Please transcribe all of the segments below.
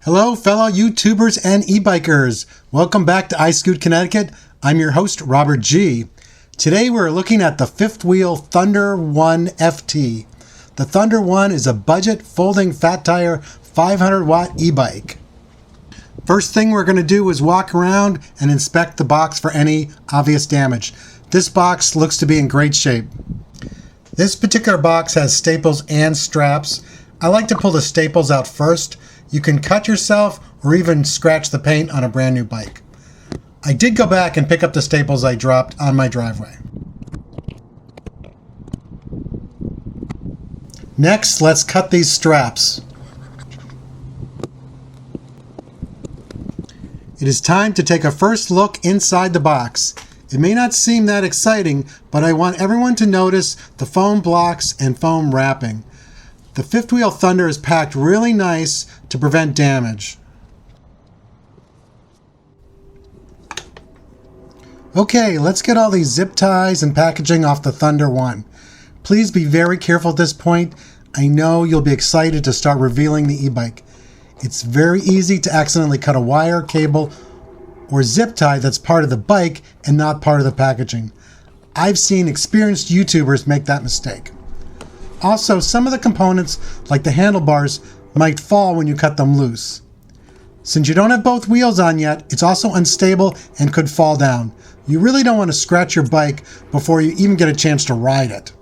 Hello, fellow YouTubers and e-bikers. Welcome back to iScoot Connecticut. I'm your host, Robert G. Today we're looking at the fifth wheel Thunder 1 FT. The Thunder 1 is a budget folding fat tire 500 watt e-bike. First thing we're going to do is walk around and inspect the box for any obvious damage. This box looks to be in great shape. This particular box has staples and straps. I like to pull the staples out first. You can cut yourself or even scratch the paint on a brand new bike. I did go back and pick up the staples I dropped on my driveway. Next, let's cut these straps. It is time to take a first look inside the box. It may not seem that exciting, but I want everyone to notice the foam blocks and foam wrapping. The fifth wheel Thunder is packed really nice to prevent damage. Okay, let's get all these zip ties and packaging off the Thunder 1. Please be very careful at this point. I know you'll be excited to start revealing the e-bike. It's very easy to accidentally cut a wire, cable, or zip tie that's part of the bike and not part of the packaging. I've seen experienced YouTubers make that mistake. Also, some of the components, like the handlebars, might fall when you cut them loose. Since you don't have both wheels on yet, it's also unstable and could fall down. You really don't want to scratch your bike before you even get a chance to ride it.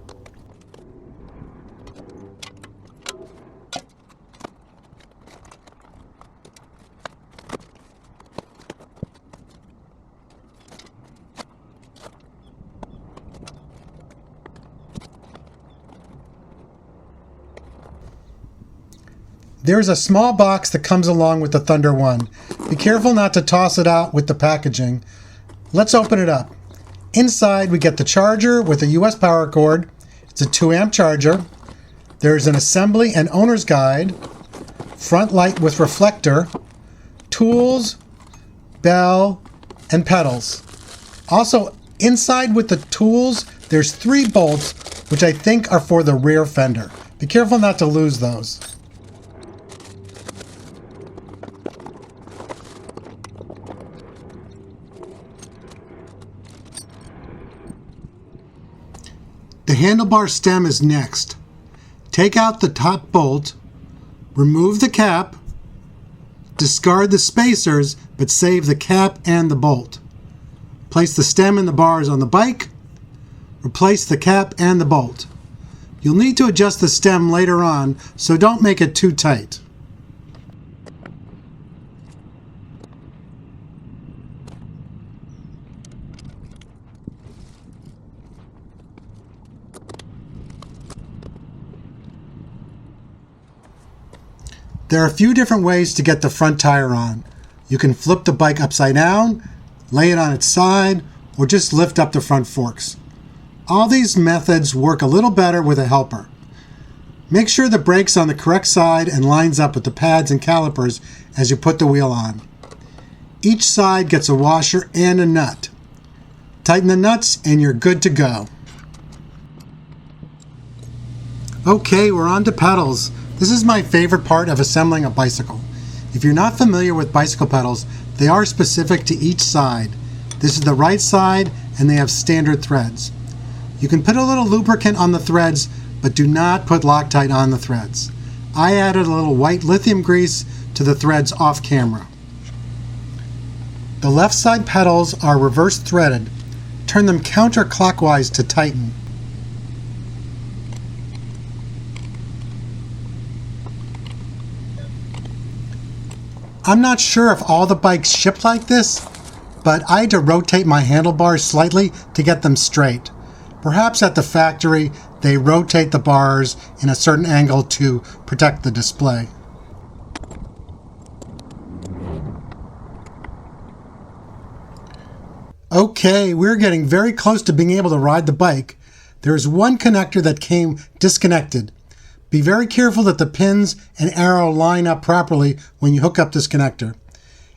There's a small box that comes along with the Thunder 1. Be careful not to toss it out with the packaging. Let's open it up. Inside we get the charger with a US power cord. It's a 2-amp charger. There's an assembly and owner's guide, front light with reflector, tools, bell, and pedals. Also, inside with the tools, there's 3 bolts, which I think are for the rear fender. Be careful not to lose those. The handlebar stem is next. Take out the top bolt, remove the cap, discard the spacers, but save the cap and the bolt. Place the stem and the bars on the bike, replace the cap and the bolt. You'll need to adjust the stem later on, so don't make it too tight. There are a few different ways to get the front tire on. You can flip the bike upside down, lay it on its side, or just lift up the front forks. All these methods work a little better with a helper. Make sure the brake's on the correct side and lines up with the pads and calipers as you put the wheel on. Each side gets a washer and a nut. Tighten the nuts and you're good to go. Okay, we're on to pedals. This is my favorite part of assembling a bicycle. If you're not familiar with bicycle pedals, they are specific to each side. This is the right side and they have standard threads. You can put a little lubricant on the threads, but do not put Loctite on the threads. I added a little white lithium grease to the threads off camera. The left side pedals are reverse threaded. Turn them counterclockwise to tighten. I'm not sure if all the bikes ship like this, but I had to rotate my handlebars slightly to get them straight. Perhaps at the factory, they rotate the bars in a certain angle to protect the display. Okay, we're getting very close to being able to ride the bike. There's one connector that came disconnected. Be very careful that the pins and arrow line up properly when you hook up this connector.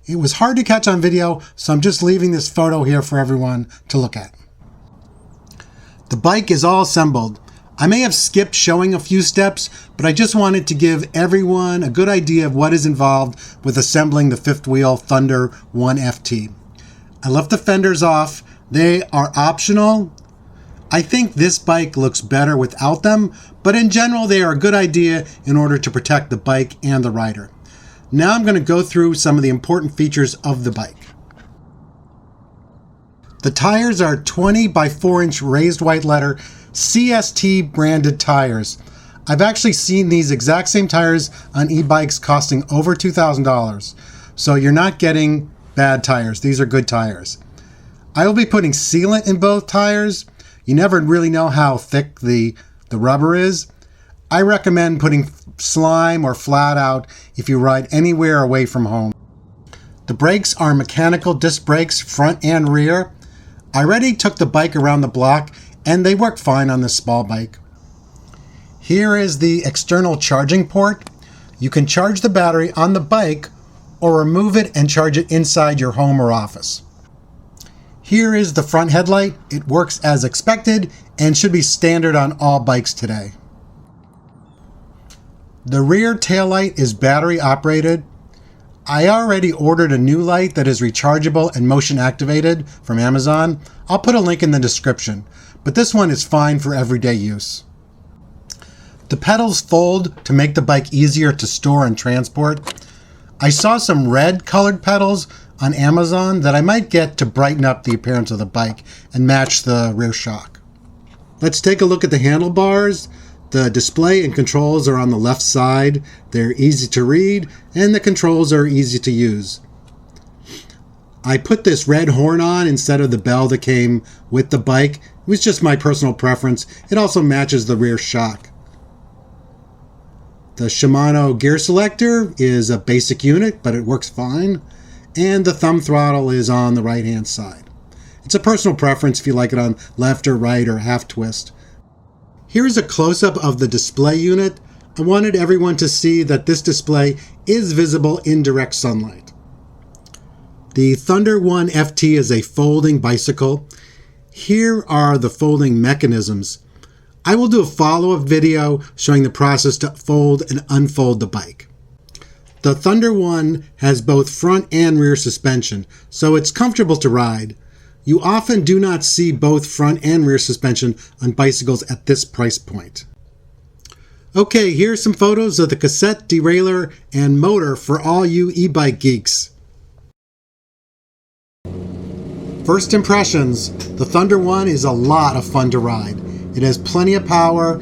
It was hard to catch on video, so I'm just leaving this photo here for everyone to look at. The bike is all assembled. I may have skipped showing a few steps, but I just wanted to give everyone a good idea of what is involved with assembling the fifth wheel Thunder 1 FT. I left the fenders off. They are optional. I think this bike looks better without them, but in general they are a good idea in order to protect the bike and the rider. Now I'm going to go through some of the important features of the bike. The tires are 20 by 4 inch raised white letter CST branded tires. I've actually seen these exact same tires on e-bikes costing over $2,000. So you're not getting bad tires. These are good tires. I will be putting sealant in both tires. You never really know how thick the rubber is. I recommend putting slime or flat out if you ride anywhere away from home. The brakes are mechanical disc brakes, front and rear. I already took the bike around the block and they work fine on this small bike. Here is the external charging port. You can charge the battery on the bike or remove it and charge it inside your home or office. Here is the front headlight. It works as expected and should be standard on all bikes today. The rear taillight is battery operated. I already ordered a new light that is rechargeable and motion activated from Amazon. I'll put a link in the description, but this one is fine for everyday use. The pedals fold to make the bike easier to store and transport. I saw some red colored pedals on Amazon that I might get to brighten up the appearance of the bike and match the rear shock. Let's take a look at the handlebars. The display and controls are on the left side. They're easy to read and the controls are easy to use. I put this red horn on instead of the bell that came with the bike. It was just my personal preference. It also matches the rear shock. The Shimano gear selector is a basic unit, but it works fine. And the thumb throttle is on the right-hand side. It's a personal preference if you like it on left or right or half twist. Here's a close-up of the display unit. I wanted everyone to see that this display is visible in direct sunlight. The Thunder 1 FT is a folding bicycle. Here are the folding mechanisms. I will do a follow-up video showing the process to fold and unfold the bike. The Thunder 1 has both front and rear suspension, so it's comfortable to ride. You often do not see both front and rear suspension on bicycles at this price point. Okay, here's some photos of the cassette, derailleur, and motor for all you e-bike geeks. First impressions, the Thunder 1 is a lot of fun to ride. It has plenty of power.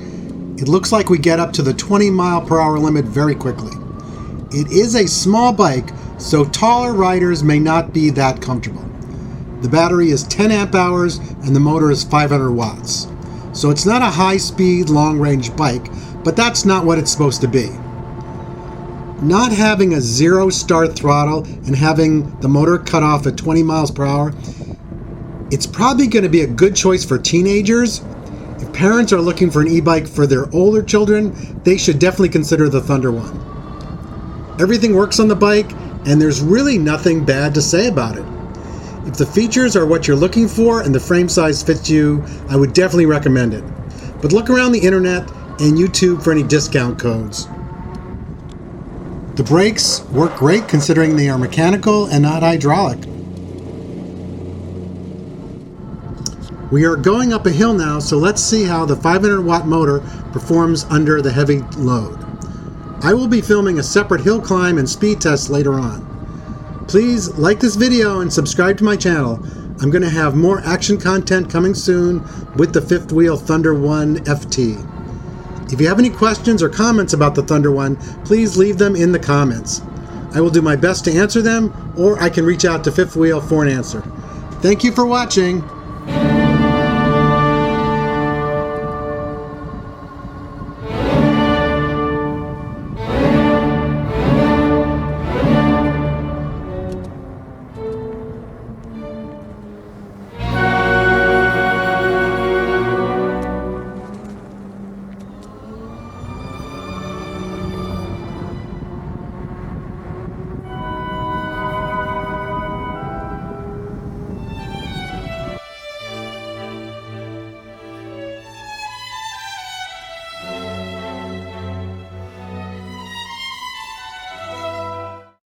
It looks like we get up to the 20 mile/hour limit very quickly. It is a small bike, so taller riders may not be that comfortable. The battery is 10 amp hours and the motor is 500 watts. So it's not a high-speed, long-range bike, but that's not what it's supposed to be. Not having a zero start throttle and having the motor cut off at 20 miles per hour, it's probably going to be a good choice for teenagers. If parents are looking for an e-bike for their older children, they should definitely consider the Thunder 1. Everything works on the bike, and there's really nothing bad to say about it. If the features are what you're looking for and the frame size fits you, I would definitely recommend it. But look around the internet and YouTube for any discount codes. The brakes work great considering they are mechanical and not hydraulic. We are going up a hill now, so let's see how the 500 watt motor performs under the heavy load. I will be filming a separate hill climb and speed test later on. Please like this video and subscribe to my channel. I'm going to have more action content coming soon with the fifth wheel Thunder 1 FT. If you have any questions or comments about the Thunder 1, please leave them in the comments. I will do my best to answer them, or I can reach out to Fifth Wheel for an answer. Thank you for watching.